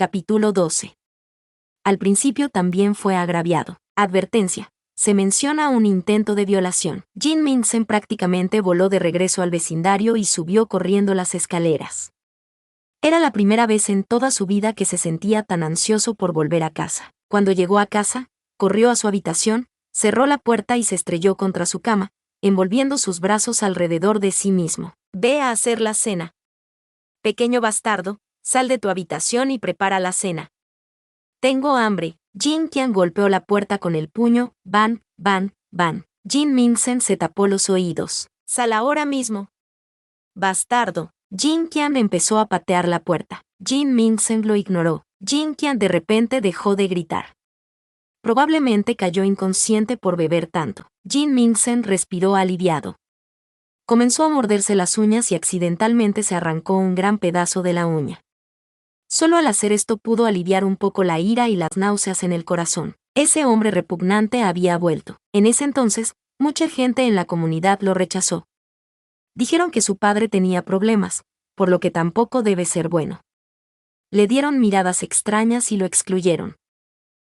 Capítulo 12. Al principio también fue agraviado. Advertencia. Se menciona un intento de violación. Jin Minsen prácticamente voló de regreso al vecindario y subió corriendo las escaleras. Era la primera vez en toda su vida que se sentía tan ansioso por volver a casa. Cuando llegó a casa, corrió a su habitación, cerró la puerta y se estrelló contra su cama, envolviendo sus brazos alrededor de sí mismo. Ve a hacer la cena. Pequeño bastardo, sal de tu habitación y prepara la cena. Tengo hambre. Jin Qian golpeó la puerta con el puño. Ban, ban, ban. Jin Minsen se tapó los oídos. Sal ahora mismo. Bastardo. Jin Qian empezó a patear la puerta. Jin Minsen lo ignoró. Jin Qian de repente dejó de gritar. Probablemente cayó inconsciente por beber tanto. Jin Minsen respiró aliviado. Comenzó a morderse las uñas y accidentalmente se arrancó un gran pedazo de la uña. Solo al hacer esto pudo aliviar un poco la ira y las náuseas en el corazón. Ese hombre repugnante había vuelto. En ese entonces, mucha gente en la comunidad lo rechazó. Dijeron que su padre tenía problemas, por lo que tampoco debe ser bueno. Le dieron miradas extrañas y lo excluyeron.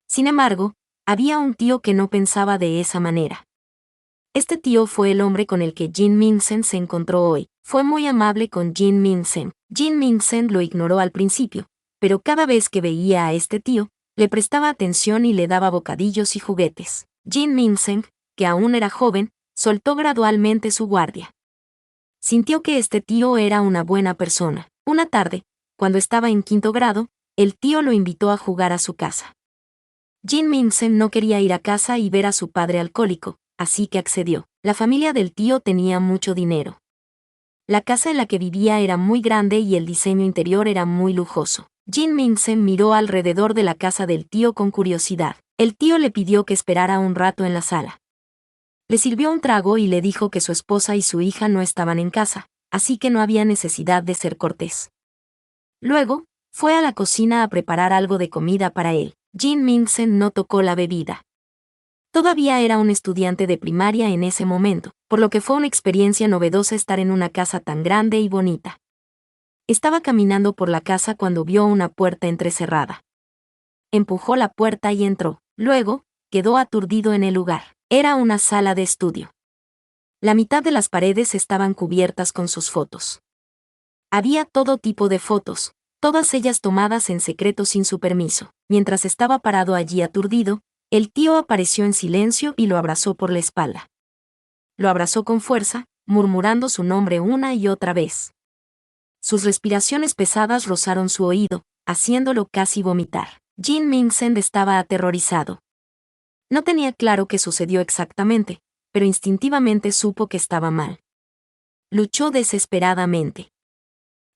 Sin embargo, había un tío que no pensaba de esa manera. Este tío fue el hombre con el que Jin Minsen se encontró hoy. Fue muy amable con Jin Minsen. Jin Minsen lo ignoró al principio, pero cada vez que veía a este tío, le prestaba atención y le daba bocadillos y juguetes. Jin Minsen, que aún era joven, soltó gradualmente su guardia. Sintió que este tío era una buena persona. Una tarde, cuando estaba en 5º grado, el tío lo invitó a jugar a su casa. Jin Minsen no quería ir a casa y ver a su padre alcohólico, así que accedió. La familia del tío tenía mucho dinero. La casa en la que vivía era muy grande y el diseño interior era muy lujoso. Jin Minsen miró alrededor de la casa del tío con curiosidad. El tío le pidió que esperara un rato en la sala. Le sirvió un trago y le dijo que su esposa y su hija no estaban en casa, así que no había necesidad de ser cortés. Luego, fue a la cocina a preparar algo de comida para él. Jin Minsen no tocó la bebida. Todavía era un estudiante de primaria en ese momento, por lo que fue una experiencia novedosa estar en una casa tan grande y bonita. Estaba caminando por la casa cuando vio una puerta entrecerrada. Empujó la puerta y entró. Luego, quedó aturdido en el lugar. Era una sala de estudio. La mitad de las paredes estaban cubiertas con sus fotos. Había todo tipo de fotos, todas ellas tomadas en secreto sin su permiso. Mientras estaba parado allí aturdido, el tío apareció en silencio y lo abrazó por la espalda. Lo abrazó con fuerza, murmurando su nombre una y otra vez. Sus respiraciones pesadas rozaron su oído, haciéndolo casi vomitar. Jin Minsen estaba aterrorizado. No tenía claro qué sucedió exactamente, pero instintivamente supo que estaba mal. Luchó desesperadamente.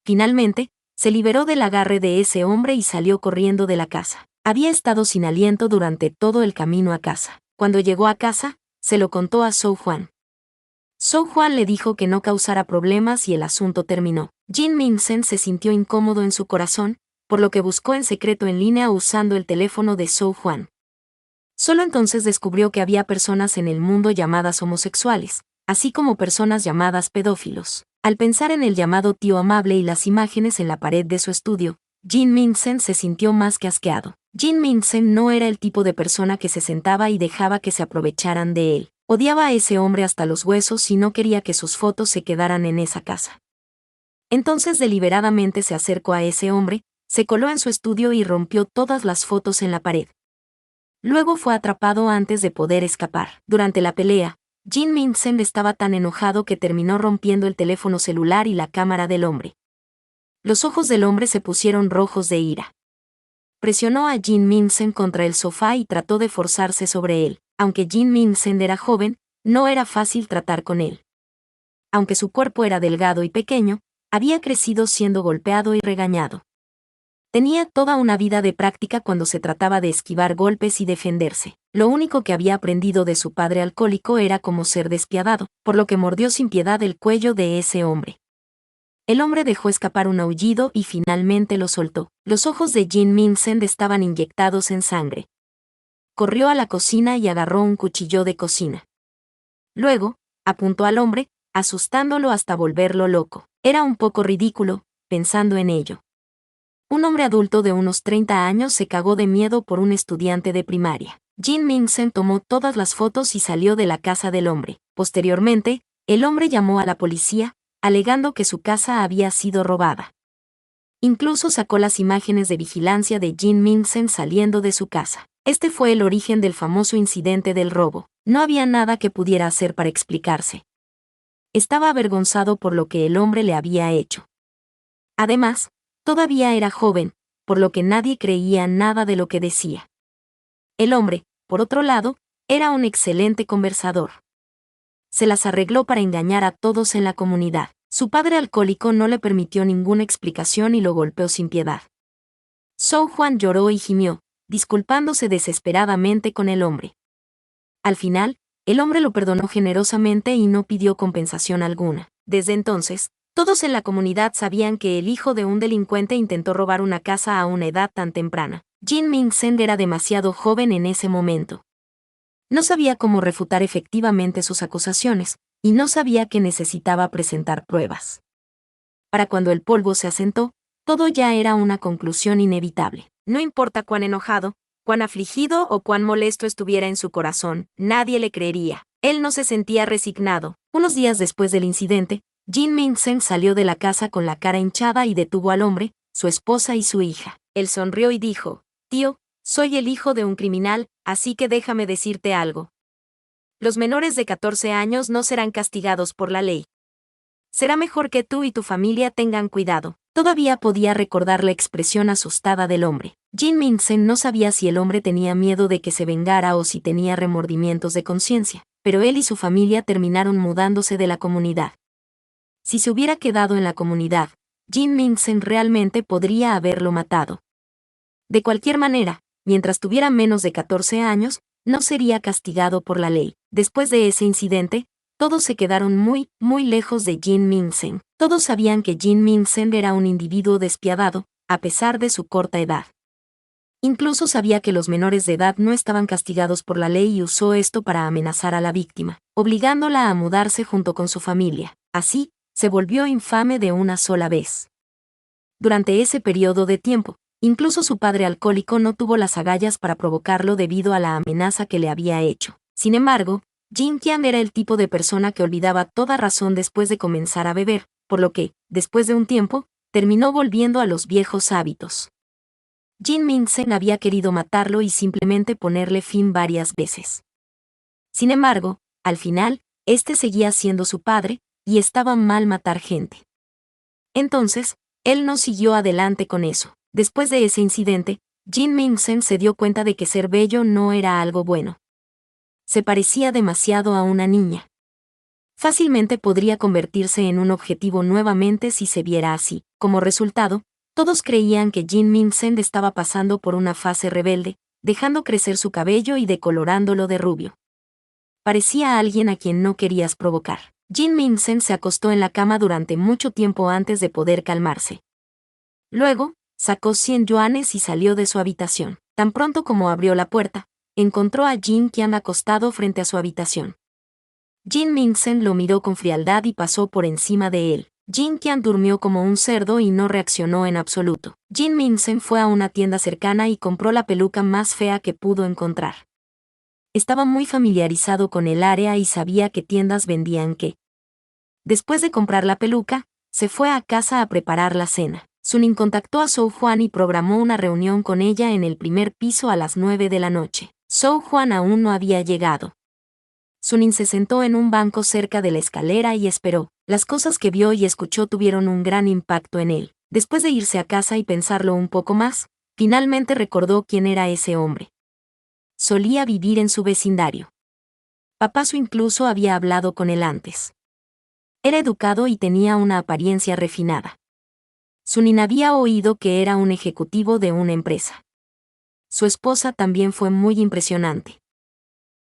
Finalmente, se liberó del agarre de ese hombre y salió corriendo de la casa. Había estado sin aliento durante todo el camino a casa. Cuando llegó a casa, se lo contó a Zhou Huan. Zhou Huan le dijo que no causara problemas y el asunto terminó. Jin Minsen se sintió incómodo en su corazón, por lo que buscó en secreto en línea usando el teléfono de Zhou Huan. Solo entonces descubrió que había personas en el mundo llamadas homosexuales, así como personas llamadas pedófilos. Al pensar en el llamado tío amable y las imágenes en la pared de su estudio, Jin Minsen se sintió más que asqueado. Jin Minsen no era el tipo de persona que se sentaba y dejaba que se aprovecharan de él. Odiaba a ese hombre hasta los huesos y no quería que sus fotos se quedaran en esa casa. Entonces deliberadamente se acercó a ese hombre, se coló en su estudio y rompió todas las fotos en la pared. Luego fue atrapado antes de poder escapar. Durante la pelea, Jin Minsen estaba tan enojado que terminó rompiendo el teléfono celular y la cámara del hombre. Los ojos del hombre se pusieron rojos de ira. Presionó a Jin Minsen contra el sofá y trató de forzarse sobre él. Aunque Jin Minsen era joven, no era fácil tratar con él. Aunque su cuerpo era delgado y pequeño, había crecido siendo golpeado y regañado. Tenía toda una vida de práctica cuando se trataba de esquivar golpes y defenderse. Lo único que había aprendido de su padre alcohólico era cómo ser despiadado, por lo que mordió sin piedad el cuello de ese hombre. El hombre dejó escapar un aullido y finalmente lo soltó. Los ojos de Jin Minsen estaban inyectados en sangre. Corrió a la cocina y agarró un cuchillo de cocina. Luego, apuntó al hombre, asustándolo hasta volverlo loco. Era un poco ridículo, pensando en ello. Un hombre adulto de unos 30 años se cagó de miedo por un estudiante de primaria. Jin Ming-sen tomó todas las fotos y salió de la casa del hombre. Posteriormente, el hombre llamó a la policía, alegando que su casa había sido robada. Incluso sacó las imágenes de vigilancia de Jin Ming-sen saliendo de su casa. Este fue el origen del famoso incidente del robo. No había nada que pudiera hacer para explicarse. Estaba avergonzado por lo que el hombre le había hecho. Además, todavía era joven, por lo que nadie creía nada de lo que decía. El hombre, por otro lado, era un excelente conversador. Se las arregló para engañar a todos en la comunidad. Su padre alcohólico no le permitió ninguna explicación y lo golpeó sin piedad. Zhou Juan lloró y gimió, disculpándose desesperadamente con el hombre. Al final, el hombre lo perdonó generosamente y no pidió compensación alguna. Desde entonces, todos en la comunidad sabían que el hijo de un delincuente intentó robar una casa a una edad tan temprana. Jin Ming-sen era demasiado joven en ese momento. No sabía cómo refutar efectivamente sus acusaciones, y no sabía que necesitaba presentar pruebas. Para cuando el polvo se asentó, todo ya era una conclusión inevitable. No importa cuán enojado, cuán afligido o cuán molesto estuviera en su corazón, nadie le creería. Él no se sentía resignado. Unos días después del incidente, Jin Ming-sen salió de la casa con la cara hinchada y detuvo al hombre, su esposa y su hija. Él sonrió y dijo: «Tío, soy el hijo de un criminal, así que déjame decirte algo. Los menores de 14 años no serán castigados por la ley. Será mejor que tú y tu familia tengan cuidado». Todavía podía recordar la expresión asustada del hombre. Jin Ming-sen no sabía si el hombre tenía miedo de que se vengara o si tenía remordimientos de conciencia, pero él y su familia terminaron mudándose de la comunidad. Si se hubiera quedado en la comunidad, Jin Ming-sen realmente podría haberlo matado. De cualquier manera, mientras tuviera menos de 14 años, no sería castigado por la ley. Después de ese incidente, todos se quedaron muy lejos de Jin Ming-sen. Todos sabían que Jin Ming-sen era un individuo despiadado, a pesar de su corta edad. Incluso sabía que los menores de edad no estaban castigados por la ley y usó esto para amenazar a la víctima, obligándola a mudarse junto con su familia. Así, se volvió infame de una sola vez. Durante ese periodo de tiempo, incluso su padre alcohólico no tuvo las agallas para provocarlo debido a la amenaza que le había hecho. Sin embargo, Jin Qian era el tipo de persona que olvidaba toda razón después de comenzar a beber, por lo que, después de un tiempo, terminó volviendo a los viejos hábitos. Jin Ming-sen había querido matarlo y simplemente ponerle fin varias veces. Sin embargo, al final, este seguía siendo su padre, y estaba mal matar gente. Entonces, él no siguió adelante con eso. Después de ese incidente, Jin Ming-sen se dio cuenta de que ser bello no era algo bueno. Se parecía demasiado a una niña. Fácilmente podría convertirse en un objetivo nuevamente si se viera así. Como resultado, todos creían que Jin Ming-sen estaba pasando por una fase rebelde, dejando crecer su cabello y decolorándolo de rubio. Parecía alguien a quien no querías provocar. Jin Ming-sen se acostó en la cama durante mucho tiempo antes de poder calmarse. Luego, sacó 100 yuanes y salió de su habitación. Tan pronto como abrió la puerta, encontró a Jin Qian acostado frente a su habitación. Jin Ming-sen lo miró con frialdad y pasó por encima de él. Jin Qian durmió como un cerdo y no reaccionó en absoluto. Jin Ming-sen fue a una tienda cercana y compró la peluca más fea que pudo encontrar. Estaba muy familiarizado con el área y sabía qué tiendas vendían qué. Después de comprar la peluca, se fue a casa a preparar la cena. Sunin contactó a Zhou Juan y programó una reunión con ella en el primer piso a las 9 de la noche. Zhou Juan aún no había llegado. Sunin se sentó en un banco cerca de la escalera y esperó. Las cosas que vio y escuchó tuvieron un gran impacto en él. Después de irse a casa y pensarlo un poco más, finalmente recordó quién era ese hombre. Solía vivir en su vecindario. Papá Su incluso había hablado con él antes. Era educado y tenía una apariencia refinada. Sunin había oído que era un ejecutivo de una empresa. Su esposa también fue muy impresionante.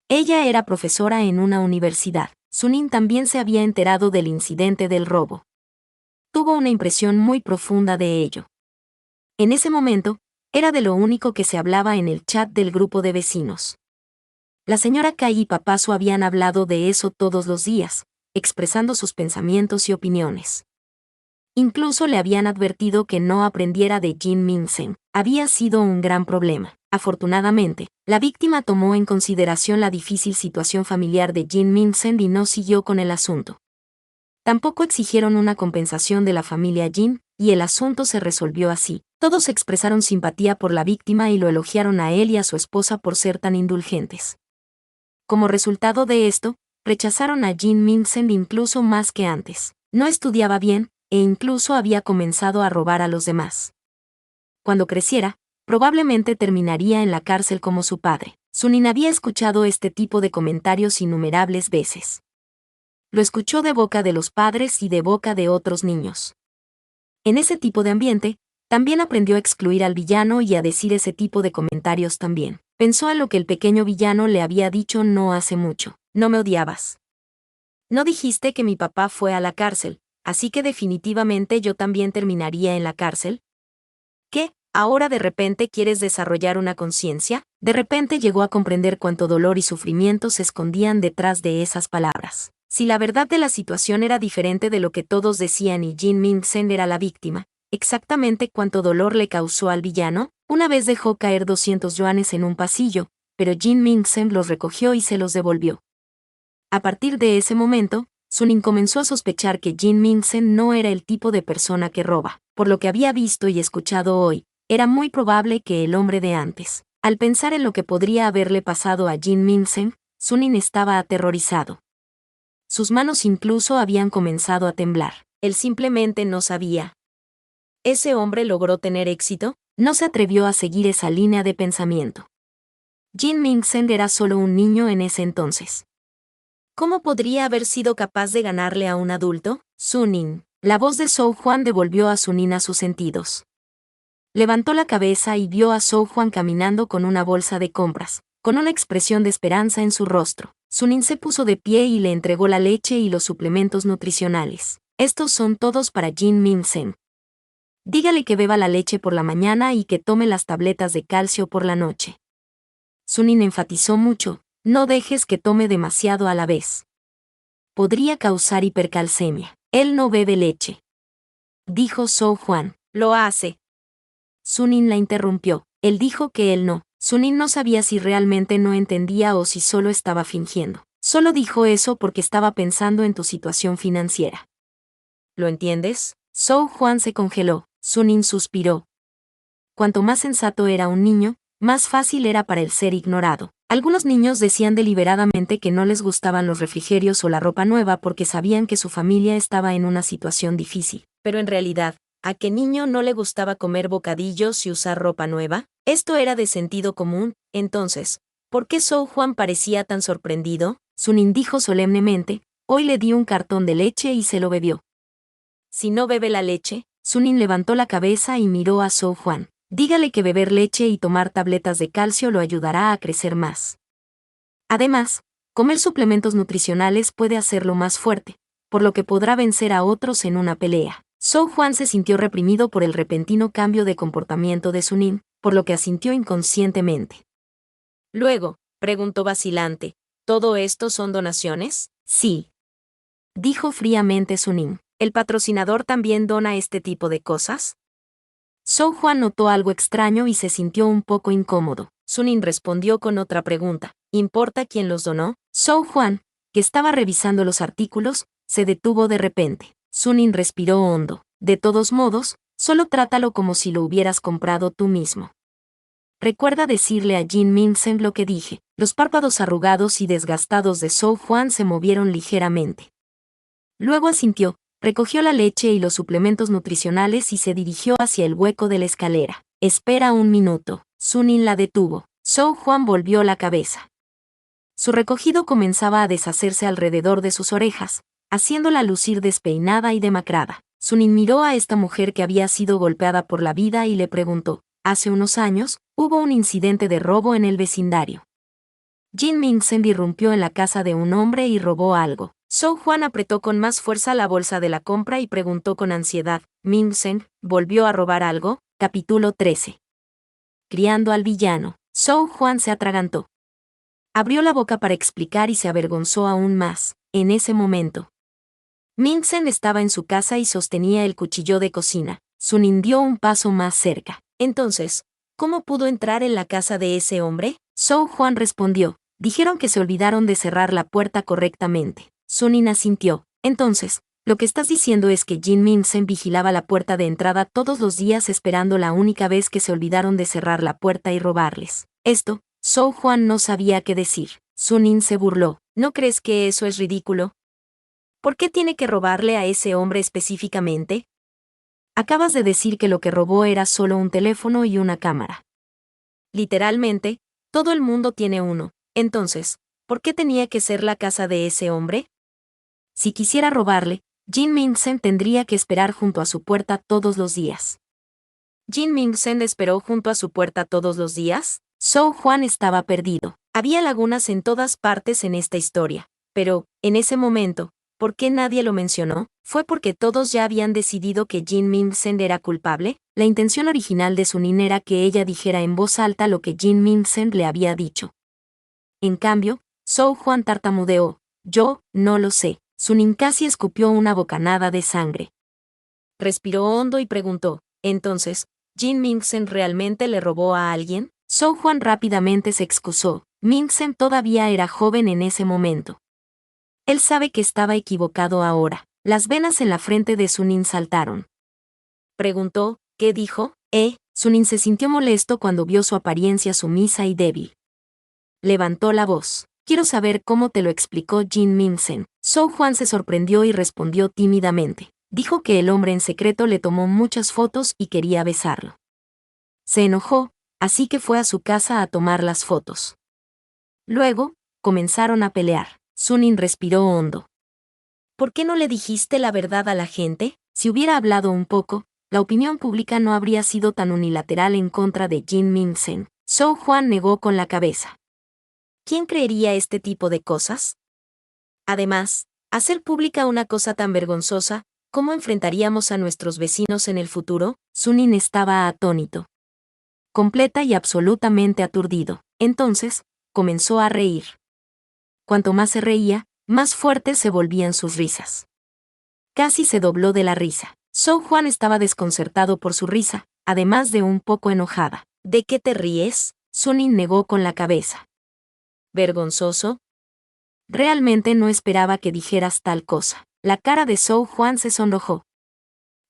Ella era profesora en una universidad. Sunin también se había enterado del incidente del robo. Tuvo una impresión muy profunda de ello. En ese momento, era de lo único que se hablaba en el chat del grupo de vecinos. La señora Kai y papá Su habían hablado de eso todos los días, expresando sus pensamientos y opiniones. Incluso le habían advertido que no aprendiera de Jin Ming-sen. Había sido un gran problema. Afortunadamente, la víctima tomó en consideración la difícil situación familiar de Jin Ming-sen y no siguió con el asunto. Tampoco exigieron una compensación de la familia Jin, y el asunto se resolvió así. Todos expresaron simpatía por la víctima y lo elogiaron a él y a su esposa por ser tan indulgentes. Como resultado de esto, rechazaron a Jin Ming-sen incluso más que antes. No estudiaba bien, e incluso había comenzado a robar a los demás. Cuando creciera, probablemente terminaría en la cárcel como su padre. Sunin había escuchado este tipo de comentarios innumerables veces. Lo escuchó de boca de los padres y de boca de otros niños. En ese tipo de ambiente, también aprendió a excluir al villano y a decir ese tipo de comentarios también. Pensó a lo que el pequeño villano le había dicho no hace mucho. No me odiabas. No dijiste que mi papá fue a la cárcel, así que definitivamente yo también terminaría en la cárcel. ¿Qué? ¿Ahora de repente quieres desarrollar una conciencia? De repente llegó a comprender cuánto dolor y sufrimiento se escondían detrás de esas palabras. Si la verdad de la situación era diferente de lo que todos decían y Jin Ming-sen era la víctima, exactamente cuánto dolor le causó al villano. Una vez dejó caer 200 yuanes en un pasillo, pero Jin Ming-sen los recogió y se los devolvió. A partir de ese momento, Sunin comenzó a sospechar que Jin Ming-sen no era el tipo de persona que roba. Por lo que había visto y escuchado hoy, era muy probable que el hombre de antes. Al pensar en lo que podría haberle pasado a Jin Ming-sen, Sunin estaba aterrorizado. Sus manos incluso habían comenzado a temblar. Él simplemente no sabía. ¿Ese hombre logró tener éxito? No se atrevió a seguir esa línea de pensamiento. Jin Ming-sen era solo un niño en ese entonces. ¿Cómo podría haber sido capaz de ganarle a un adulto? Sunin. La voz de Zhou Juan devolvió a Sunin a sus sentidos. Levantó la cabeza y vio a Zhou Juan caminando con una bolsa de compras, con una expresión de esperanza en su rostro. Sunin se puso de pie y le entregó la leche y los suplementos nutricionales. Estos son todos para Jin Ming-sen. Dígale que beba la leche por la mañana y que tome las tabletas de calcio por la noche. Sunin enfatizó mucho, no dejes que tome demasiado a la vez. Podría causar hipercalcemia. Él no bebe leche, dijo Zhou Juan. Lo hace. Sunin la interrumpió. Él dijo que él no. Sunin no sabía si realmente no entendía o si solo estaba fingiendo. Solo dijo eso porque estaba pensando en tu situación financiera. ¿Lo entiendes? Zhou Juan se congeló. Sunin suspiró. Cuanto más sensato era un niño, más fácil era para él ser ignorado. Algunos niños decían deliberadamente que no les gustaban los refrigerios o la ropa nueva porque sabían que su familia estaba en una situación difícil. Pero en realidad, ¿a qué niño no le gustaba comer bocadillos y usar ropa nueva? Esto era de sentido común. Entonces, ¿por qué Zhou Juan parecía tan sorprendido? Sunin dijo solemnemente, hoy le di un cartón de leche y se lo bebió. Si no bebe la leche, Sunin levantó la cabeza y miró a Zhou Juan. Dígale que beber leche y tomar tabletas de calcio lo ayudará a crecer más. Además, comer suplementos nutricionales puede hacerlo más fuerte, por lo que podrá vencer a otros en una pelea. Zhou Juan se sintió reprimido por el repentino cambio de comportamiento de Sunin, por lo que asintió inconscientemente. Luego, preguntó vacilante, ¿todo esto son donaciones? Sí, dijo fríamente Sunin. ¿El patrocinador también dona este tipo de cosas? Zhou Juan notó algo extraño y se sintió un poco incómodo. Sunin respondió con otra pregunta. ¿Importa quién los donó? Zhou Juan, que estaba revisando los artículos, se detuvo de repente. Sunin respiró hondo. De todos modos, solo trátalo como si lo hubieras comprado tú mismo. Recuerda decirle a Jin Ming-sen lo que dije. Los párpados arrugados y desgastados de Zhou Juan se movieron ligeramente. Luego asintió. Recogió la leche y los suplementos nutricionales y se dirigió hacia el hueco de la escalera. Espera un minuto. Sunin la detuvo. Zhou Juan volvió la cabeza. Su recogido comenzaba a deshacerse alrededor de sus orejas, haciéndola lucir despeinada y demacrada. Sunin miró a esta mujer que había sido golpeada por la vida y le preguntó, hace unos años, hubo un incidente de robo en el vecindario. Jin Ming-sen irrumpió en la casa de un hombre y robó algo. Zhou Juan apretó con más fuerza la bolsa de la compra y preguntó con ansiedad, ¿Ming-sen volvió a robar algo? Capítulo 13. Criando al villano. Zhou Juan se atragantó. Abrió la boca para explicar y se avergonzó aún más, en ese momento. Min-sen estaba en su casa y sostenía el cuchillo de cocina. Sunin dio un paso más cerca. Entonces, ¿cómo pudo entrar en la casa de ese hombre? Soo Hwan respondió. Dijeron que se olvidaron de cerrar la puerta correctamente. Sunin asintió. Entonces, lo que estás diciendo es que Jin Min-sen vigilaba la puerta de entrada todos los días esperando la única vez que se olvidaron de cerrar la puerta y robarles. Esto, Soo Hwan no sabía qué decir. Sunin se burló. ¿No crees que eso es ridículo? ¿Por qué tiene que robarle a ese hombre específicamente? Acabas de decir que lo que robó era solo un teléfono y una cámara. Literalmente, todo el mundo tiene uno. Entonces, ¿por qué tenía que ser la casa de ese hombre? Si quisiera robarle, Jin Min-sen tendría que esperar junto a su puerta todos los días. ¿Jin Min-sen esperó junto a su puerta todos los días? Soo Hwan estaba perdido. Había lagunas en todas partes en esta historia, pero, en ese momento, ¿por qué nadie lo mencionó? ¿Fue porque todos ya habían decidido que Jin Min-sen era culpable? La intención original de Sunin era que ella dijera en voz alta lo que Jin Min-sen le había dicho. En cambio, Soo Hwan tartamudeó. Yo, no lo sé. Sunin casi escupió una bocanada de sangre. Respiró hondo y preguntó, entonces, ¿Jin Min-sen realmente le robó a alguien? Soo Hwan rápidamente se excusó. Min-sen todavía era joven en ese momento. Él sabe que estaba equivocado ahora. Las venas en la frente de Sunin saltaron. Preguntó, ¿qué dijo? Sunin se sintió molesto cuando vio su apariencia sumisa y débil. Levantó la voz. Quiero saber cómo te lo explicó Jin Min-sen. Soo Hwan se sorprendió y respondió tímidamente. Dijo que el hombre en secreto le tomó muchas fotos y quería besarlo. Se enojó, así que fue a su casa a tomar las fotos. Luego, comenzaron a pelear. Sunin respiró hondo. ¿Por qué no le dijiste la verdad a la gente? Si hubiera hablado un poco, la opinión pública no habría sido tan unilateral en contra de Jin Min-sen. Soo Hwan negó con la cabeza. ¿Quién creería este tipo de cosas? Además, hacer pública una cosa tan vergonzosa, ¿cómo enfrentaríamos a nuestros vecinos en el futuro? Sunin estaba atónito. Completa y absolutamente aturdido. Entonces, comenzó a reír. Cuanto más se reía, más fuertes se volvían sus risas. Casi se dobló de la risa. Soo Hwan estaba desconcertado por su risa, además de un poco enojada. ¿De qué te ríes? Sunin negó con la cabeza. ¿Vergonzoso? Realmente no esperaba que dijeras tal cosa. La cara de Soo Hwan se sonrojó.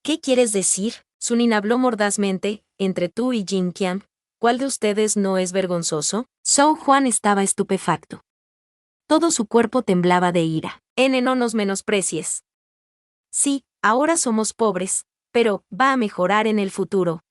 ¿Qué quieres decir? Sunin habló mordazmente, entre tú y Jin Qian, ¿cuál de ustedes no es vergonzoso? Soo Hwan estaba estupefacto. Todo su cuerpo temblaba de ira. No nos menosprecies. Sí, ahora somos pobres, pero va a mejorar en el futuro.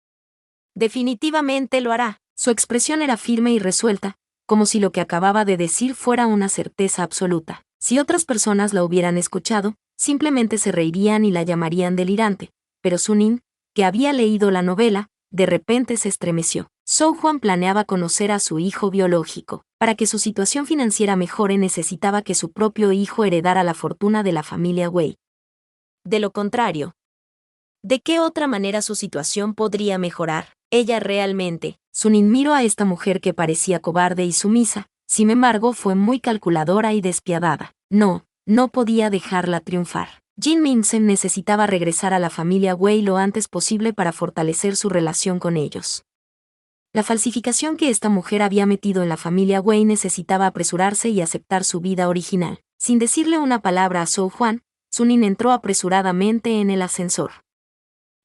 Definitivamente lo hará. Su expresión era firme y resuelta, como si lo que acababa de decir fuera una certeza absoluta. Si otras personas la hubieran escuchado, simplemente se reirían y la llamarían delirante, pero Sunin, que había leído la novela, de repente se estremeció. Soo Hwan planeaba conocer a su hijo biológico. Para que su situación financiera mejore necesitaba que su propio hijo heredara la fortuna de la familia Wei. De lo contrario, ¿de qué otra manera su situación podría mejorar? Ella realmente. Sunin miró a esta mujer que parecía cobarde y sumisa, sin embargo fue muy calculadora y despiadada. No podía dejarla triunfar. Jin Min-sen necesitaba regresar a la familia Wei lo antes posible para fortalecer su relación con ellos. La falsificación que esta mujer había metido en la familia Wei necesitaba apresurarse y aceptar su vida original. Sin decirle una palabra a Soo Hwan, Sunin entró apresuradamente en el ascensor.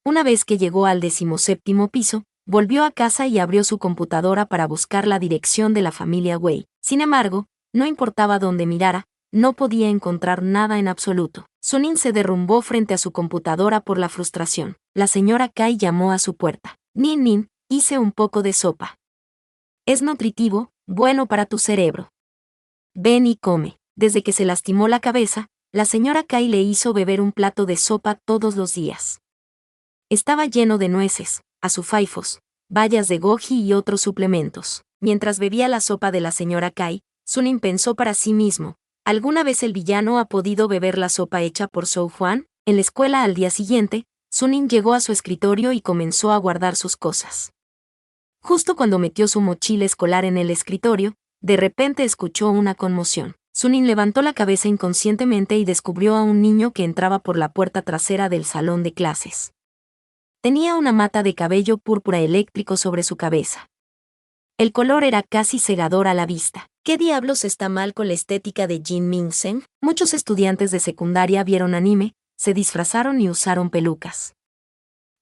Una vez que llegó al 17º piso, volvió a casa y abrió su computadora para buscar la dirección de la familia Wei. Sin embargo, no importaba dónde mirara, no podía encontrar nada en absoluto. Sunin se derrumbó frente a su computadora por la frustración. La señora Kai llamó a su puerta. Nin, hice un poco de sopa. Es nutritivo, bueno para tu cerebro. Ven y come. Desde que se lastimó la cabeza, la señora Kai le hizo beber un plato de sopa todos los días. Estaba lleno de nueces, azufaifos, bayas de goji y otros suplementos. Mientras bebía la sopa de la señora Kai, Sunin pensó para sí mismo, ¿alguna vez el villano ha podido beber la sopa hecha por Soo Hwan? En la escuela al día siguiente, Sunin llegó a su escritorio y comenzó a guardar sus cosas. Justo cuando metió su mochila escolar en el escritorio, de repente escuchó una conmoción. Sunin levantó la cabeza inconscientemente y descubrió a un niño que entraba por la puerta trasera del salón de clases. Tenía una mata de cabello púrpura eléctrico sobre su cabeza. El color era casi cegador a la vista. ¿Qué diablos está mal con la estética de Jin Ming-sen? Muchos estudiantes de secundaria vieron anime, se disfrazaron y usaron pelucas.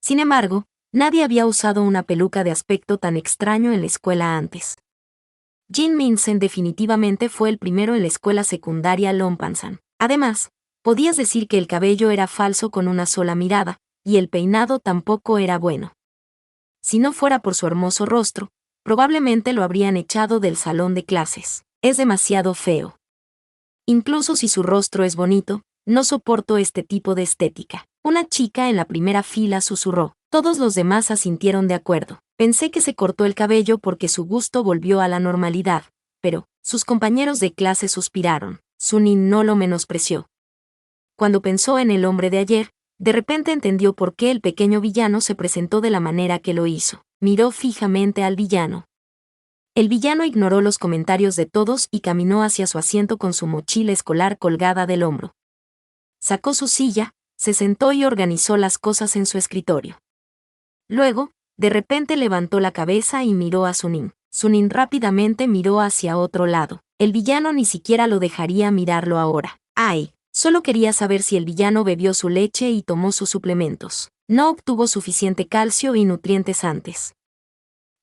Sin embargo, nadie había usado una peluca de aspecto tan extraño en la escuela antes. Jin Ming-sen definitivamente fue el primero en la escuela secundaria Longpansan. Además, podías decir que el cabello era falso con una sola mirada, y el peinado tampoco era bueno. Si no fuera por su hermoso rostro, probablemente lo habrían echado del salón de clases. Es demasiado feo. Incluso si su rostro es bonito, no soporto este tipo de estética. Una chica en la primera fila susurró. Todos los demás asintieron de acuerdo. Pensé que se cortó el cabello porque su gusto volvió a la normalidad, pero sus compañeros de clase suspiraron. Sunin no lo menospreció. Cuando pensó en el hombre de ayer, de repente entendió por qué el pequeño villano se presentó de la manera que lo hizo. Miró fijamente al villano. El villano ignoró los comentarios de todos y caminó hacia su asiento con su mochila escolar colgada del hombro. Sacó su silla, se sentó y organizó las cosas en su escritorio. Luego, de repente levantó la cabeza y miró a Sunin. Sunin rápidamente miró hacia otro lado. El villano ni siquiera lo dejaría mirarlo ahora. ¡Ay! Solo quería saber si el villano bebió su leche y tomó sus suplementos. No obtuvo suficiente calcio y nutrientes antes.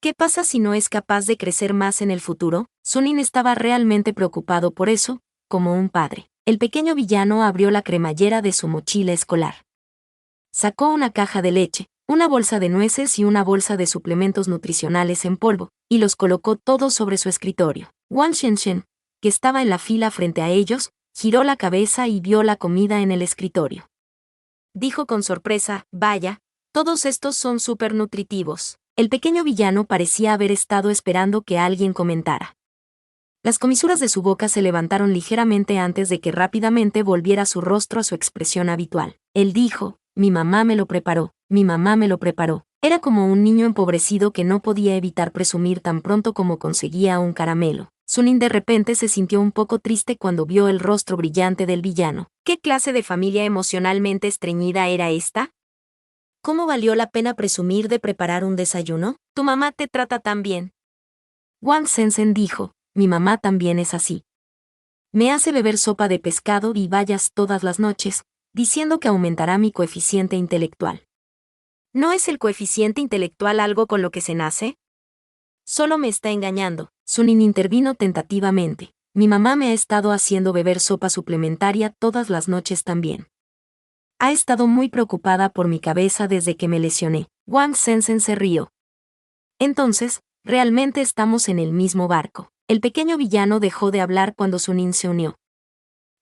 ¿Qué pasa si no es capaz de crecer más en el futuro? Sunin estaba realmente preocupado por eso, como un padre. El pequeño villano abrió la cremallera de su mochila escolar. Sacó una caja de leche, una bolsa de nueces y una bolsa de suplementos nutricionales en polvo, y los colocó todos sobre su escritorio. Wang Shenshen, que estaba en la fila frente a ellos, giró la cabeza y vio la comida en el escritorio. Dijo con sorpresa, vaya, todos estos son súper nutritivos. El pequeño villano parecía haber estado esperando que alguien comentara. Las comisuras de su boca se levantaron ligeramente antes de que rápidamente volviera su rostro a su expresión habitual. Él dijo, mi mamá me lo preparó, mi mamá me lo preparó. Era como un niño empobrecido que no podía evitar presumir tan pronto como conseguía un caramelo. Sunin de repente se sintió un poco triste cuando vio el rostro brillante del villano. ¿Qué clase de familia emocionalmente estreñida era esta? ¿Cómo valió la pena presumir de preparar un desayuno? Tu mamá te trata tan bien. Wang Shenshen dijo, mi mamá también es así. Me hace beber sopa de pescado y bayas todas las noches, diciendo que aumentará mi coeficiente intelectual. ¿No es el coeficiente intelectual algo con lo que se nace? Solo me está engañando. Sunin intervino tentativamente. Mi mamá me ha estado haciendo beber sopa suplementaria todas las noches también. Ha estado muy preocupada por mi cabeza desde que me lesioné. Wang Shenshen se rió. Entonces, realmente estamos en el mismo barco. El pequeño villano dejó de hablar cuando Sunin se unió.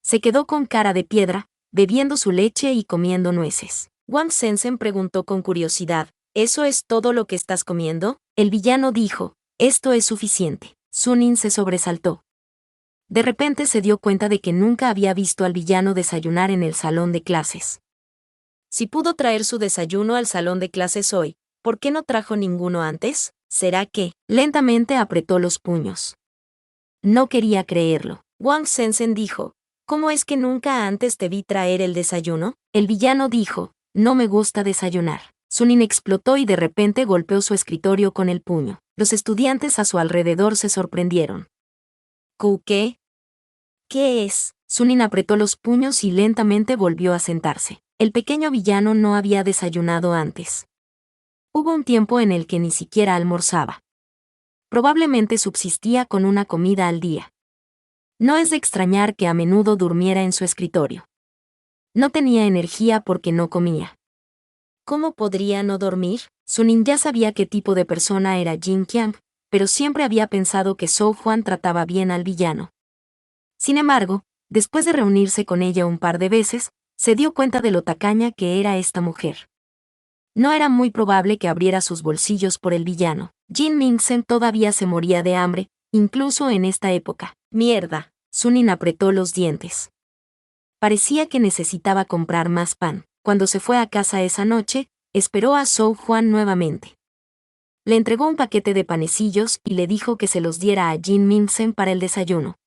Se quedó con cara de piedra, bebiendo su leche y comiendo nueces. Wang Shenshen preguntó con curiosidad, ¿eso es todo lo que estás comiendo? El villano dijo, esto es suficiente. Sunin se sobresaltó. De repente se dio cuenta de que nunca había visto al villano desayunar en el salón de clases. Si pudo traer su desayuno al salón de clases hoy, ¿por qué no trajo ninguno antes? ¿Será que? Lentamente apretó los puños. No quería creerlo. Wang Shenshen dijo, ¿cómo es que nunca antes te vi traer el desayuno? El villano dijo, no me gusta desayunar. Sunin explotó y de repente golpeó su escritorio con el puño. Los estudiantes a su alrededor se sorprendieron. ¿Qué? ¿Qué es? Sunin apretó los puños y lentamente volvió a sentarse. El pequeño villano no había desayunado antes. Hubo un tiempo en el que ni siquiera almorzaba. Probablemente subsistía con una comida al día. No es de extrañar que a menudo durmiera en su escritorio. No tenía energía porque no comía. ¿Cómo podría no dormir? Sunin ya sabía qué tipo de persona era Jin Qiang, pero siempre había pensado que Zhou Huan trataba bien al villano. Sin embargo, después de reunirse con ella un par de veces, se dio cuenta de lo tacaña que era esta mujer. No era muy probable que abriera sus bolsillos por el villano. Jin Ming-sen todavía se moría de hambre, incluso en esta época. Mierda. Sunin apretó los dientes. Parecía que necesitaba comprar más pan. Cuando se fue a casa esa noche, esperó a Zhou Huan nuevamente. Le entregó un paquete de panecillos y le dijo que se los diera a Jin Ming-sen para el desayuno.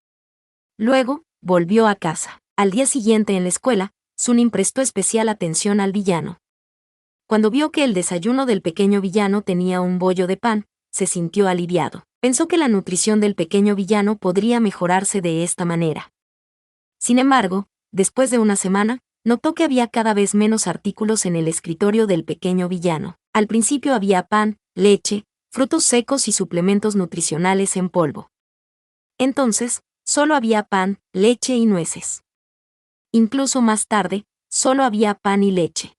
Luego, volvió a casa. Al día siguiente en la escuela, Sunim prestó especial atención al villano. Cuando vio que el desayuno del pequeño villano tenía un bollo de pan, se sintió aliviado. Pensó que la nutrición del pequeño villano podría mejorarse de esta manera. Sin embargo, después de una semana, notó que había cada vez menos artículos en el escritorio del pequeño villano. Al principio había pan, leche, frutos secos y suplementos nutricionales en polvo. Entonces, solo había pan, leche y nueces. Incluso más tarde, solo había pan y leche.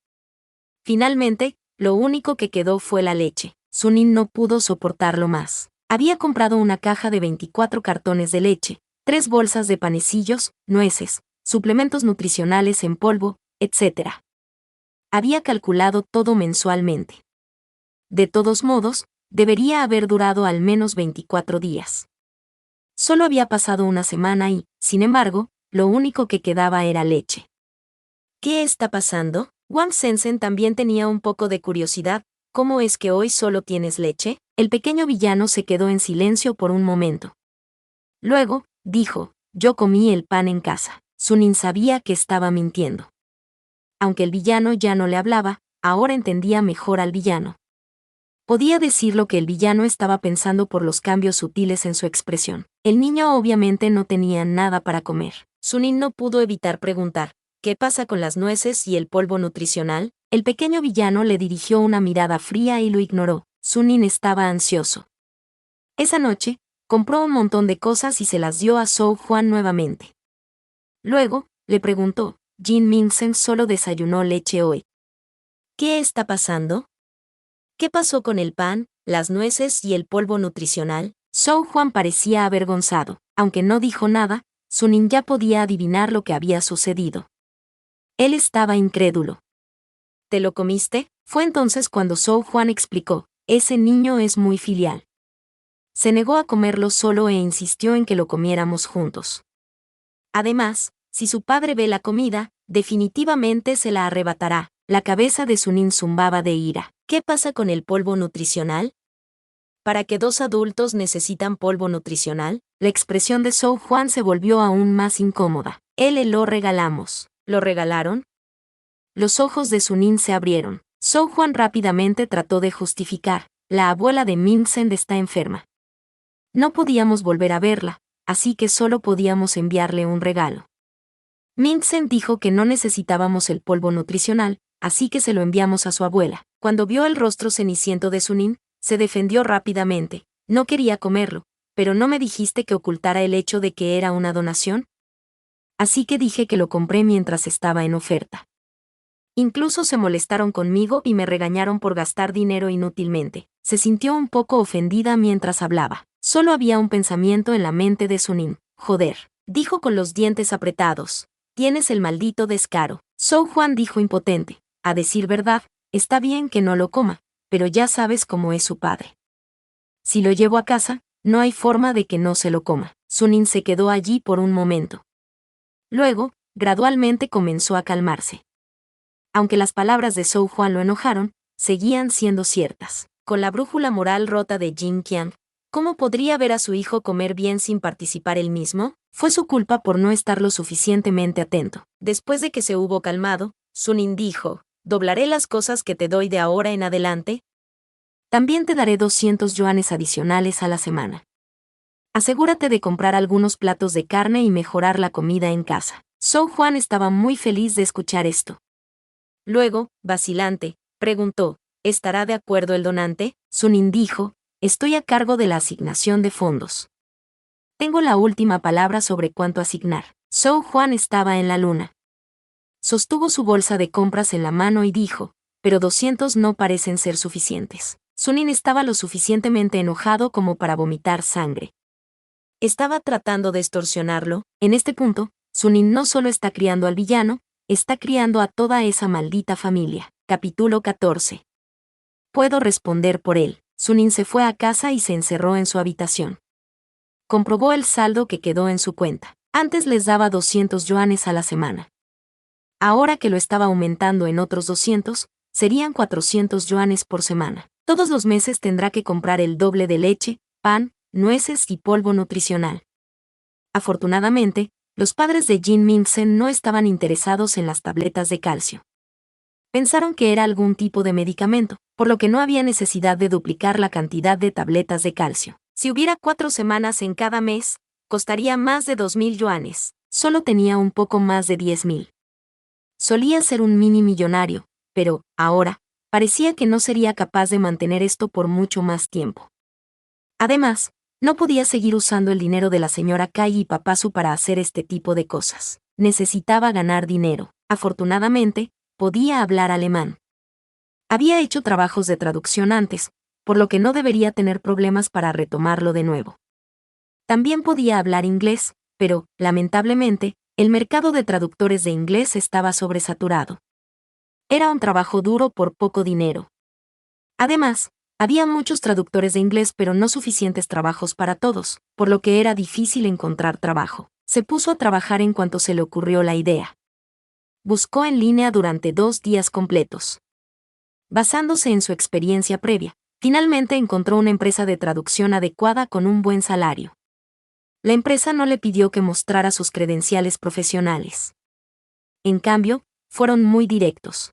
Finalmente, lo único que quedó fue la leche. Sunim no pudo soportarlo más. Había comprado una caja de 24 cartones de leche, 3 bolsas de panecillos, nueces, suplementos nutricionales en polvo, etc. Había calculado todo mensualmente. De todos modos, debería haber durado al menos 24 días. Solo había pasado una semana y, sin embargo, lo único que quedaba era leche. ¿Qué está pasando? Wang Shenzhen también tenía un poco de curiosidad. ¿Cómo es que hoy solo tienes leche? El pequeño villano se quedó en silencio por un momento. Luego, dijo, yo comí el pan en casa. Sunim sabía que estaba mintiendo. Aunque el villano ya no le hablaba, ahora entendía mejor al villano. Podía decir lo que el villano estaba pensando por los cambios sutiles en su expresión. El niño obviamente no tenía nada para comer. Sunim no pudo evitar preguntar, ¿qué pasa con las nueces y el polvo nutricional? El pequeño villano le dirigió una mirada fría y lo ignoró. Sunim estaba ansioso. Esa noche, compró un montón de cosas y se las dio a Zhou Juan nuevamente. Luego, le preguntó, Jin Mingzhen solo desayunó leche hoy. ¿Qué está pasando? ¿Qué pasó con el pan, las nueces y el polvo nutricional? Zhou Juan parecía avergonzado. Aunque no dijo nada, Sunim ya podía adivinar lo que había sucedido. Él estaba incrédulo. ¿Te lo comiste? Fue entonces cuando Zhou Juan explicó, ese niño es muy filial. Se negó a comerlo solo e insistió en que lo comiéramos juntos. Además, si su padre ve la comida, definitivamente se la arrebatará. La cabeza de Sunim zumbaba de ira. ¿Qué pasa con el polvo nutricional? ¿Para qué 2 adultos necesitan polvo nutricional? La expresión de Zhou Juan se volvió aún más incómoda. Lo regalamos. ¿Lo regalaron? Los ojos de Sunim se abrieron. Zhou Juan rápidamente trató de justificar. La abuela de Mingzhen está enferma. No podíamos volver a verla, así que solo podíamos enviarle un regalo. Mingzhen dijo que no necesitábamos el polvo nutricional, así que se lo enviamos a su abuela. Cuando vio el rostro ceniciento de Sunim, se defendió rápidamente. No quería comerlo, pero ¿no me dijiste que ocultara el hecho de que era una donación? Así que dije que lo compré mientras estaba en oferta. Incluso se molestaron conmigo y me regañaron por gastar dinero inútilmente. Se sintió un poco ofendida mientras hablaba. Solo había un pensamiento en la mente de Sunim. Joder, dijo con los dientes apretados. Tienes el maldito descaro. Zhou Juan dijo impotente. A decir verdad, está bien que no lo coma, pero ya sabes cómo es su padre. Si lo llevo a casa, no hay forma de que no se lo coma. Sunim se quedó allí por un momento. Luego, gradualmente comenzó a calmarse. Aunque las palabras de Zhou Juan lo enojaron, seguían siendo ciertas. Con la brújula moral rota de Jin Qiang, ¿cómo podría ver a su hijo comer bien sin participar él mismo? Fue su culpa por no estar lo suficientemente atento. Después de que se hubo calmado, Sunim dijo, ¿doblaré las cosas que te doy de ahora en adelante? También te daré 200 yuanes adicionales a la semana. Asegúrate de comprar algunos platos de carne y mejorar la comida en casa. Zhou Juan estaba muy feliz de escuchar esto. Luego, vacilante, preguntó, ¿estará de acuerdo el donante? Sunim dijo, estoy a cargo de la asignación de fondos. Tengo la última palabra sobre cuánto asignar. Zhou Juan estaba en la luna. Sostuvo su bolsa de compras en la mano y dijo, pero 200 no parecen ser suficientes. Sunim estaba lo suficientemente enojado como para vomitar sangre. ¿Estaba tratando de extorsionarlo? En este punto, Sunim no solo está criando al villano, está criando a toda esa maldita familia. Capítulo 14. Puedo responder por él. Sunim se fue a casa y se encerró en su habitación. Comprobó el saldo que quedó en su cuenta. Antes les daba 200 yuanes a la semana. Ahora que lo estaba aumentando en otros 200, serían 400 yuanes por semana. Todos los meses tendrá que comprar el doble de leche, pan, nueces y polvo nutricional. Afortunadamente, Los padres de Jin Min-sen no estaban interesados en las tabletas de calcio. Pensaron que era algún tipo de medicamento, por lo que no había necesidad de duplicar la cantidad de tabletas de calcio. Si hubiera 4 semanas en cada mes, costaría más de 2.000 yuanes. Solo tenía un poco más de 10.000. Solía ser un mini millonario, pero, ahora, parecía que no sería capaz de mantener esto por mucho más tiempo. Además, no podía seguir usando el dinero de la señora Kai y Papasu para hacer este tipo de cosas. Necesitaba ganar dinero. Afortunadamente, podía hablar alemán. Había hecho trabajos de traducción antes, por lo que no debería tener problemas para retomarlo de nuevo. También podía hablar inglés, pero, lamentablemente, el mercado de traductores de inglés estaba sobresaturado. Era un trabajo duro por poco dinero. Además, había muchos traductores de inglés pero no suficientes trabajos para todos, por lo que era difícil encontrar trabajo. Se puso a trabajar en cuanto se le ocurrió la idea. Buscó en línea durante 2 días completos. Basándose en su experiencia previa, finalmente encontró una empresa de traducción adecuada con un buen salario. La empresa no le pidió que mostrara sus credenciales profesionales. En cambio, fueron muy directos.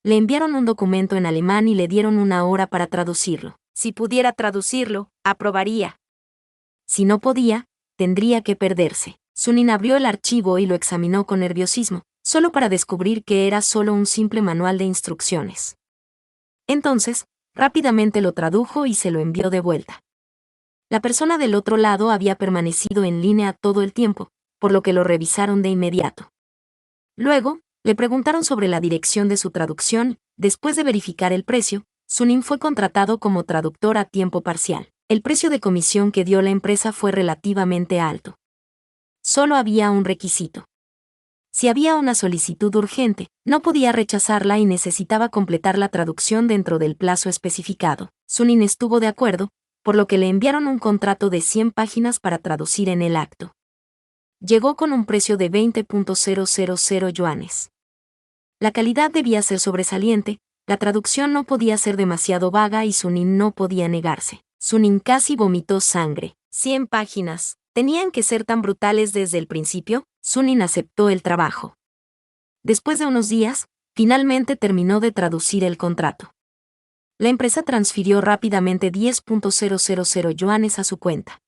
Le enviaron un documento en alemán y le dieron 1 hora para traducirlo. Si pudiera traducirlo, aprobaría. Si no podía, tendría que perderse. Sunin abrió el archivo y lo examinó con nerviosismo, solo para descubrir que era solo un simple manual de instrucciones. Entonces, rápidamente lo tradujo y se lo envió de vuelta. La persona del otro lado había permanecido en línea todo el tiempo, por lo que lo revisaron de inmediato. Luego, le preguntaron sobre la dirección de su traducción. Después de verificar el precio, Sunin fue contratado como traductor a tiempo parcial. El precio de comisión que dio la empresa fue relativamente alto. Solo había un requisito. Si había una solicitud urgente, no podía rechazarla y necesitaba completar la traducción dentro del plazo especificado. Sunin estuvo de acuerdo, por lo que le enviaron un contrato de 100 páginas para traducir en el acto. Llegó con un precio de 20.000 yuanes. La calidad debía ser sobresaliente, la traducción no podía ser demasiado vaga y Sunin no podía negarse. Sunin casi vomitó sangre. 100 páginas. ¿Tenían que ser tan brutales desde el principio? Sunin aceptó el trabajo. Después de unos días, finalmente terminó de traducir el contrato. La empresa transfirió rápidamente 10.000 yuanes a su cuenta.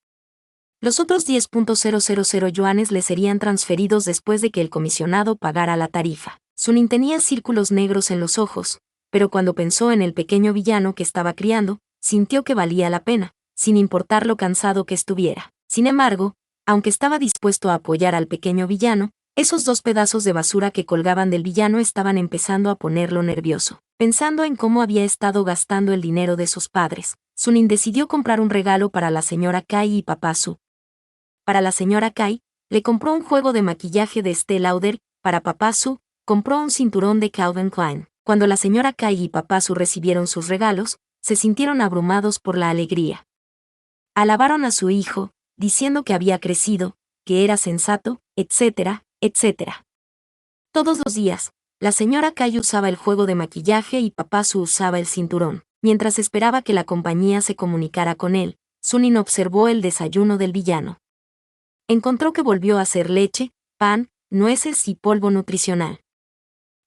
Los otros 10.000 yuanes le serían transferidos después de que el comisionado pagara la tarifa. Sunin tenía círculos negros en los ojos, pero cuando pensó en el pequeño villano que estaba criando, sintió que valía la pena, sin importar lo cansado que estuviera. Sin embargo, aunque estaba dispuesto a apoyar al pequeño villano, esos 2 pedazos de basura que colgaban del villano estaban empezando a ponerlo nervioso. Pensando en cómo había estado gastando el dinero de sus padres, Sunin decidió comprar un regalo para la señora Kai y Papasu. Para la señora Kai, le compró un juego de maquillaje de Estée Lauder. Para Papasu, compró un cinturón de Calvin Klein. Cuando la señora Kai y Papasu recibieron sus regalos, se sintieron abrumados por la alegría. Alabaron a su hijo, diciendo que había crecido, que era sensato, etcétera, etcétera. Todos los días, la señora Kai usaba el juego de maquillaje y Papasu usaba el cinturón. Mientras esperaba que la compañía se comunicara con él, Sunin observó el desayuno del villano. Encontró que volvió a ser leche, pan, nueces y polvo nutricional.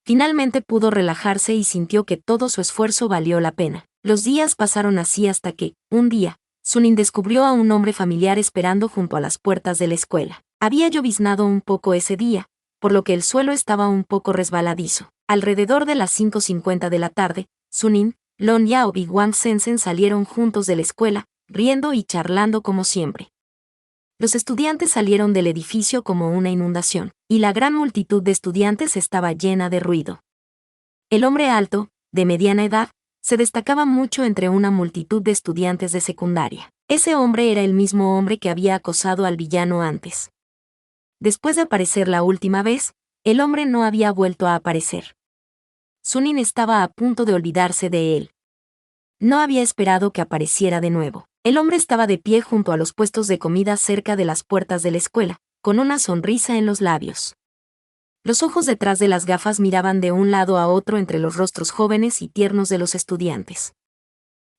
Finalmente pudo relajarse y sintió que todo su esfuerzo valió la pena. Los días pasaron así hasta que, un día, Sunin descubrió a un hombre familiar esperando junto a las puertas de la escuela. Había lloviznado un poco ese día, por lo que el suelo estaba un poco resbaladizo. Alrededor de las 5:50 de la tarde, Sunin, Lon Yao y Wang Sensen salieron juntos de la escuela, riendo y charlando como siempre. Los estudiantes salieron del edificio como una inundación, y la gran multitud de estudiantes estaba llena de ruido. El hombre alto, de mediana edad, se destacaba mucho entre una multitud de estudiantes de secundaria. Ese hombre era el mismo hombre que había acosado al villano antes. Después de aparecer la última vez, el hombre no había vuelto a aparecer. Sunin estaba a punto de olvidarse de él. No había esperado que apareciera de nuevo. El hombre estaba de pie junto a los puestos de comida cerca de las puertas de la escuela, con una sonrisa en los labios. Los ojos detrás de las gafas miraban de un lado a otro entre los rostros jóvenes y tiernos de los estudiantes.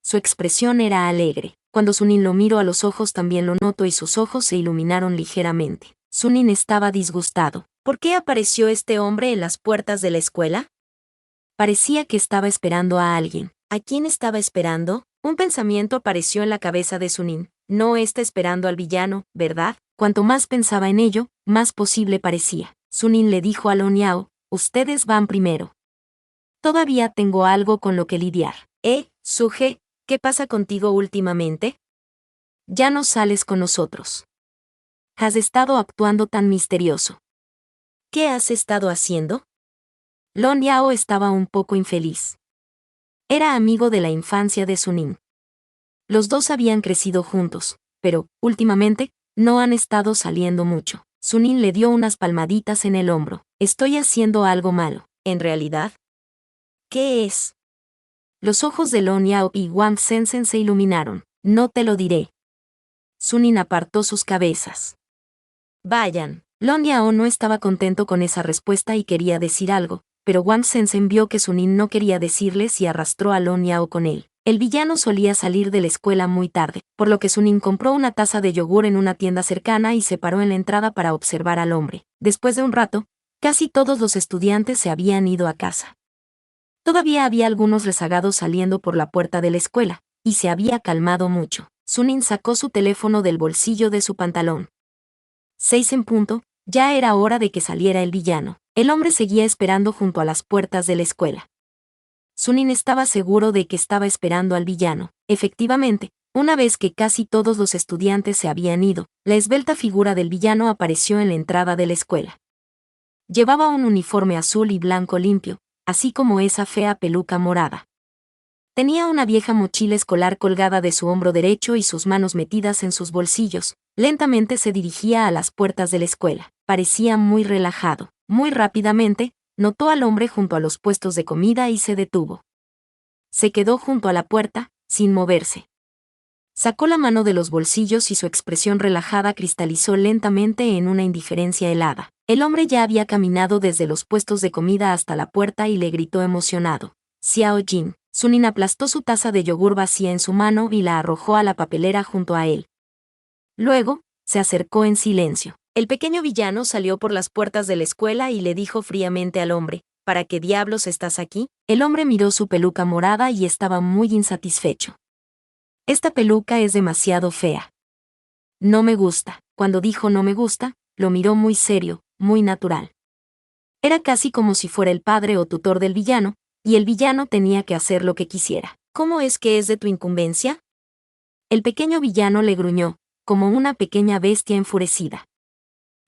Su expresión era alegre. Cuando Sunin lo miró a los ojos también lo notó y sus ojos se iluminaron ligeramente. Sunin estaba disgustado. ¿Por qué apareció este hombre en las puertas de la escuela? Parecía que estaba esperando a alguien. ¿A quién estaba esperando? Un pensamiento apareció en la cabeza de Sunin. No está esperando al villano, ¿verdad? Cuanto más pensaba en ello, más posible parecía. Sunin le dijo a Lon Yao, ustedes van primero. Todavía tengo algo con lo que lidiar. Suje, ¿qué pasa contigo últimamente? Ya no sales con nosotros. Has estado actuando tan misterioso. ¿Qué has estado haciendo? Lon Yao estaba un poco infeliz. Era amigo de la infancia de Sunin. Los dos habían crecido juntos, pero, últimamente, no han estado saliendo mucho. Sunin le dio unas palmaditas en el hombro. Estoy haciendo algo malo. ¿En realidad? ¿Qué es? Los ojos de Lon Yao y Wang Sensen se iluminaron. No te lo diré. Sunin apartó sus cabezas. Vayan. Lon Yao no estaba contento con esa respuesta y quería decir algo, pero Wang Sensen vio que Sunin no quería decirles y arrastró a Lon Yao con él. El villano solía salir de la escuela muy tarde, por lo que Sunin compró una taza de yogur en una tienda cercana y se paró en la entrada para observar al hombre. Después de un rato, casi todos los estudiantes se habían ido a casa. Todavía había algunos rezagados saliendo por la puerta de la escuela, y se había calmado mucho. Sunin sacó su teléfono del bolsillo de su pantalón. 6 en punto, ya era hora de que saliera el villano. El hombre seguía esperando junto a las puertas de la escuela. Sunin estaba seguro de que estaba esperando al villano. Efectivamente, una vez que casi todos los estudiantes se habían ido, la esbelta figura del villano apareció en la entrada de la escuela. Llevaba un uniforme azul y blanco limpio, así como esa fea peluca morada. Tenía una vieja mochila escolar colgada de su hombro derecho y sus manos metidas en sus bolsillos. Lentamente se dirigía a las puertas de la escuela. Parecía muy relajado. Muy rápidamente, notó al hombre junto a los puestos de comida y se detuvo. Se quedó junto a la puerta, sin moverse. Sacó la mano de los bolsillos y su expresión relajada cristalizó lentamente en una indiferencia helada. El hombre ya había caminado desde los puestos de comida hasta la puerta y le gritó emocionado. Xiao Jin. Sunin aplastó su taza de yogur vacía en su mano y la arrojó a la papelera junto a él. Luego, se acercó en silencio. El pequeño villano salió por las puertas de la escuela y le dijo fríamente al hombre, ¿para qué diablos estás aquí? El hombre miró su peluca morada y estaba muy insatisfecho. Esta peluca es demasiado fea. No me gusta. Cuando dijo no me gusta, lo miró muy serio, muy natural. Era casi como si fuera el padre o tutor del villano, y el villano tenía que hacer lo que quisiera. ¿Cómo es que es de tu incumbencia? El pequeño villano le gruñó, como una pequeña bestia enfurecida.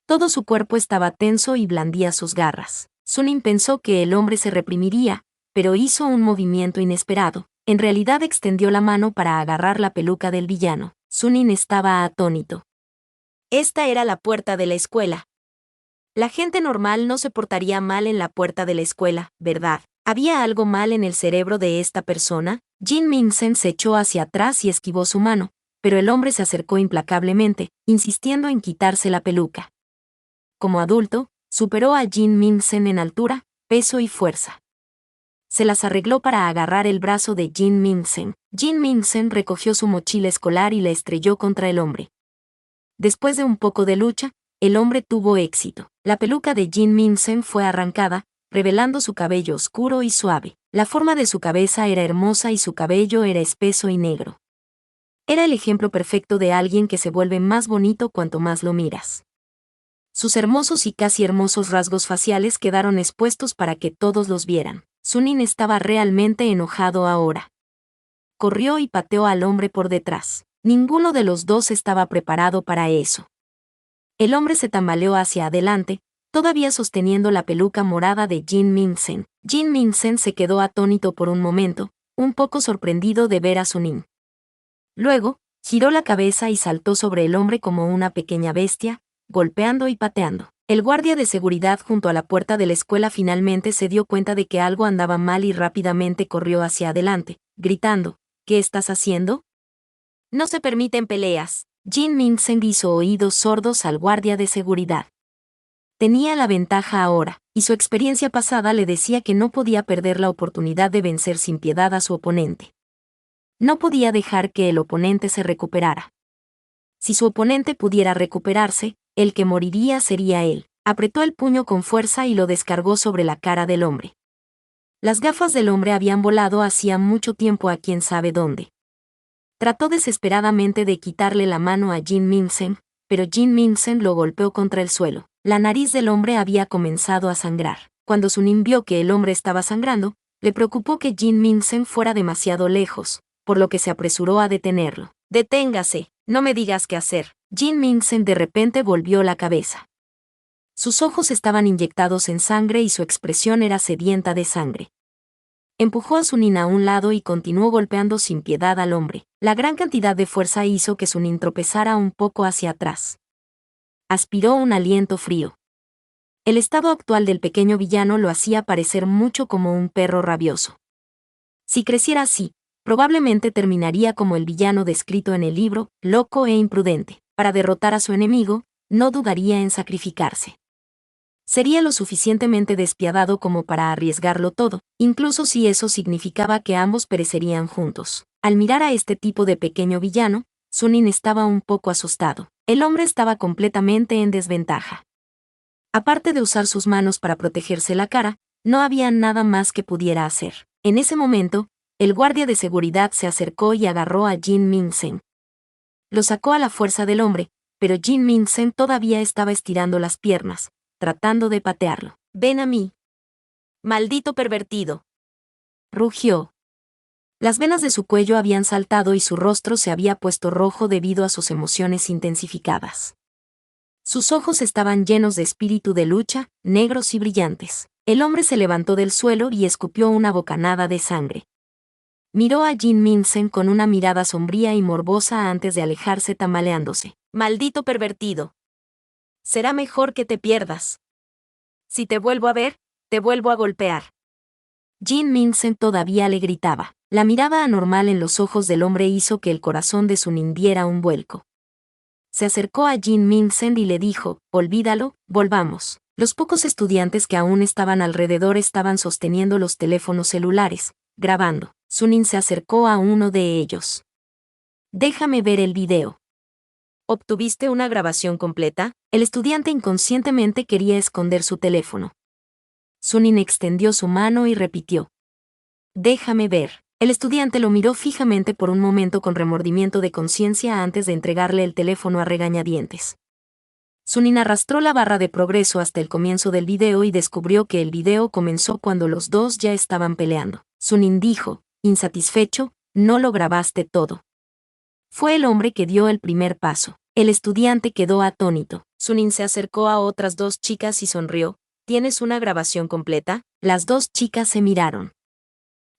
Todo su cuerpo estaba tenso y blandía sus garras. Sunin pensó que el hombre se reprimiría, pero hizo un movimiento inesperado. En realidad extendió la mano para agarrar la peluca del villano. Sunin estaba atónito. Esta era la puerta de la escuela. La gente normal no se portaría mal en la puerta de la escuela, ¿verdad? ¿Había algo mal en el cerebro de esta persona? Jin Mingsen se echó hacia atrás y esquivó su mano, pero el hombre se acercó implacablemente, insistiendo en quitarse la peluca. Como adulto, superó a Jin Mingsen en altura, peso y fuerza. Se las arregló para agarrar el brazo de Jin Mingsen. Jin Mingsen recogió su mochila escolar y la estrelló contra el hombre. Después de un poco de lucha, el hombre tuvo éxito. La peluca de Jin Mingsen fue arrancada, revelando su cabello oscuro y suave. La forma de su cabeza era hermosa y su cabello era espeso y negro. Era el ejemplo perfecto de alguien que se vuelve más bonito cuanto más lo miras. Sus hermosos y casi hermosos rasgos faciales quedaron expuestos para que todos los vieran. Sunin estaba realmente enojado ahora. Corrió y pateó al hombre por detrás. Ninguno de los dos estaba preparado para eso. El hombre se tambaleó hacia adelante, todavía sosteniendo la peluca morada de Jin Mingsen. Jin Mingsen se quedó atónito por un momento, un poco sorprendido de ver a Sunin. Luego, giró la cabeza y saltó sobre el hombre como una pequeña bestia, golpeando y pateando. El guardia de seguridad junto a la puerta de la escuela finalmente se dio cuenta de que algo andaba mal y rápidamente corrió hacia adelante, gritando, ¿qué estás haciendo? No se permiten peleas. Jin Mingsen hizo oídos sordos al guardia de seguridad. Tenía la ventaja ahora, y su experiencia pasada le decía que no podía perder la oportunidad de vencer sin piedad a su oponente. No podía dejar que el oponente se recuperara. Si su oponente pudiera recuperarse, el que moriría sería él. Apretó el puño con fuerza y lo descargó sobre la cara del hombre. Las gafas del hombre habían volado hacía mucho tiempo a quién sabe dónde. Trató desesperadamente de quitarle la mano a Jin Minsen, pero Jin Minsen lo golpeó contra el suelo. La nariz del hombre había comenzado a sangrar. Cuando Sunim vio que el hombre estaba sangrando, le preocupó que Jin Minsen fuera demasiado lejos, por lo que se apresuró a detenerlo. «Deténgase, no me digas qué hacer». Jin Minsen de repente volvió la cabeza. Sus ojos estaban inyectados en sangre y su expresión era sedienta de sangre. Empujó a Sunin a un lado y continuó golpeando sin piedad al hombre. La gran cantidad de fuerza hizo que Sunin tropezara un poco hacia atrás. Aspiró un aliento frío. El estado actual del pequeño villano lo hacía parecer mucho como un perro rabioso. Si creciera así, probablemente terminaría como el villano descrito en el libro, loco e imprudente. Para derrotar a su enemigo, no dudaría en sacrificarse. Sería lo suficientemente despiadado como para arriesgarlo todo, incluso si eso significaba que ambos perecerían juntos. Al mirar a este tipo de pequeño villano, Sunin estaba un poco asustado. El hombre estaba completamente en desventaja. Aparte de usar sus manos para protegerse la cara, no había nada más que pudiera hacer. En ese momento, el guardia de seguridad se acercó y agarró a Jin Minsen. Lo sacó a la fuerza del hombre, pero Jin Minsen todavía estaba estirando las piernas, tratando de patearlo. «Ven a mí. Maldito pervertido», rugió. Las venas de su cuello habían saltado y su rostro se había puesto rojo debido a sus emociones intensificadas. Sus ojos estaban llenos de espíritu de lucha, negros y brillantes. El hombre se levantó del suelo y escupió una bocanada de sangre. Miró a Jin Minsen con una mirada sombría y morbosa antes de alejarse tambaleándose. «Maldito pervertido. Será mejor que te pierdas. Si te vuelvo a ver, te vuelvo a golpear». Jin Minsen todavía le gritaba. La mirada anormal en los ojos del hombre hizo que el corazón de Sunin diera un vuelco. Se acercó a Jin Minsen y le dijo, «Olvídalo, volvamos». Los pocos estudiantes que aún estaban alrededor estaban sosteniendo los teléfonos celulares, grabando. Sunin se acercó a uno de ellos. «Déjame ver el video». «¿Obtuviste una grabación completa?» El estudiante inconscientemente quería esconder su teléfono. Sunin extendió su mano y repitió. «Déjame ver». El estudiante lo miró fijamente por un momento con remordimiento de conciencia antes de entregarle el teléfono a regañadientes. Sunin arrastró la barra de progreso hasta el comienzo del video y descubrió que el video comenzó cuando los dos ya estaban peleando. Sunin dijo, insatisfecho, «No lo grabaste todo». Fue el hombre que dio el primer paso. El estudiante quedó atónito. Sunin se acercó a otras dos chicas y sonrió. «¿Tienes una grabación completa?» Las dos chicas se miraron.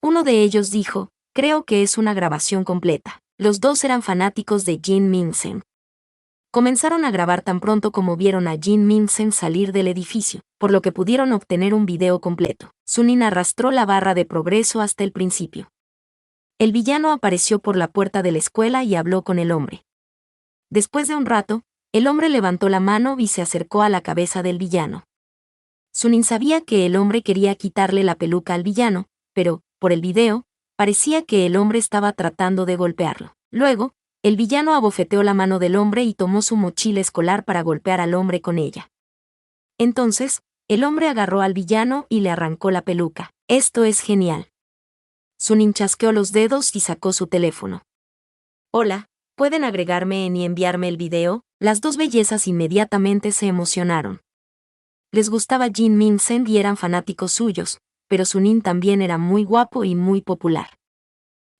Uno de ellos dijo, «Creo que es una grabación completa». Los dos eran fanáticos de Jin Minsen. Comenzaron a grabar tan pronto como vieron a Jin Minsen salir del edificio, por lo que pudieron obtener un video completo. Sunin arrastró la barra de progreso hasta el principio. El villano apareció por la puerta de la escuela y habló con el hombre. Después de un rato, el hombre levantó la mano y se acercó a la cabeza del villano. Sunin sabía que el hombre quería quitarle la peluca al villano, pero, por el video, parecía que el hombre estaba tratando de golpearlo. Luego, el villano abofeteó la mano del hombre y tomó su mochila escolar para golpear al hombre con ella. Entonces, el hombre agarró al villano y le arrancó la peluca. «Esto es genial». Sunin chasqueó los dedos y sacó su teléfono. «Hola, ¿pueden agregarme y enviarme el video?» Las dos bellezas inmediatamente se emocionaron. Les gustaba Jin Minsen y eran fanáticos suyos, pero Sunin también era muy guapo y muy popular.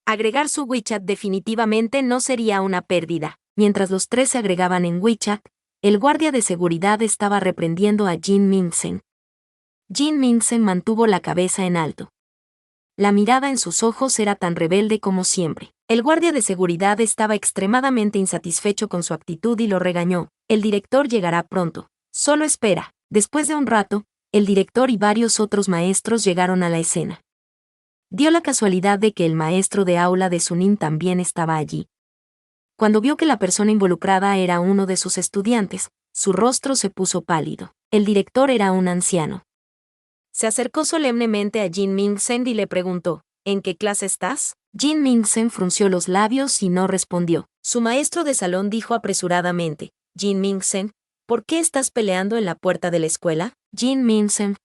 Agregar su WeChat definitivamente no sería una pérdida. Mientras los tres se agregaban en WeChat, el guardia de seguridad estaba reprendiendo a Jin Minsen. Jin Minsen mantuvo la cabeza en alto. La mirada en sus ojos era tan rebelde como siempre. El guardia de seguridad estaba extremadamente insatisfecho con su actitud y lo regañó. «El director llegará pronto. Solo espera». Después de un rato, el director y varios otros maestros llegaron a la escena. Dio la casualidad de que el maestro de aula de Sunin también estaba allí. Cuando vio que la persona involucrada era uno de sus estudiantes, su rostro se puso pálido. El director era un anciano. Se acercó solemnemente a Jin Minsen y le preguntó, «¿En qué clase estás?» Jin Minsen frunció los labios y no respondió. Su maestro de salón dijo apresuradamente, «Jin Minsen, ¿Por qué estás peleando en la puerta de la escuela? Jin Min-sen.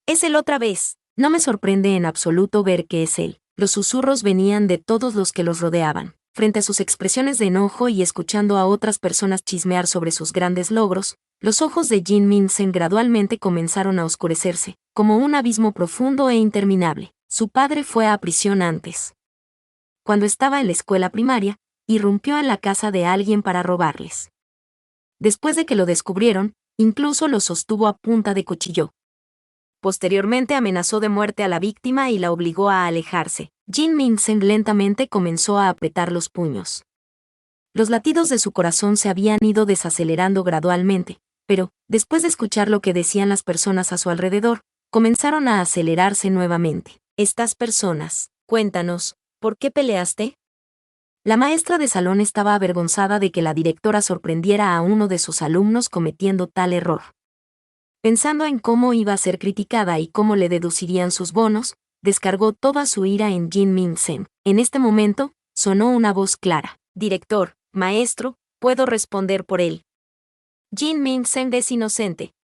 Es él otra vez. No me sorprende en absoluto ver que es él. Los susurros venían de todos los que los rodeaban. Frente a sus expresiones de enojo y escuchando a otras personas chismear sobre sus grandes logros, los ojos de Jin Min-sen gradualmente comenzaron a oscurecerse, como un abismo profundo e interminable. Su padre fue a prisión antes. Cuando estaba en la escuela primaria, irrumpió en la casa de alguien para robarles. Después de que lo descubrieron, incluso lo sostuvo a punta de cuchillo. Posteriormente amenazó de muerte a la víctima y la obligó a alejarse. Jin Min-sen lentamente comenzó a apretar los puños. Los latidos de su corazón se habían ido desacelerando gradualmente, pero, después de escuchar lo que decían las personas a su alrededor, comenzaron a acelerarse nuevamente. Estas personas, cuéntanos, ¿por qué peleaste? La maestra de salón estaba avergonzada de que la directora sorprendiera a uno de sus alumnos cometiendo tal error. Pensando en cómo iba a ser criticada y cómo le deducirían sus bonos, descargó toda su ira en Jin Min-sen. En este momento, sonó una voz clara. Director, maestro, puedo responder por él. Jin Min-sen es inocente.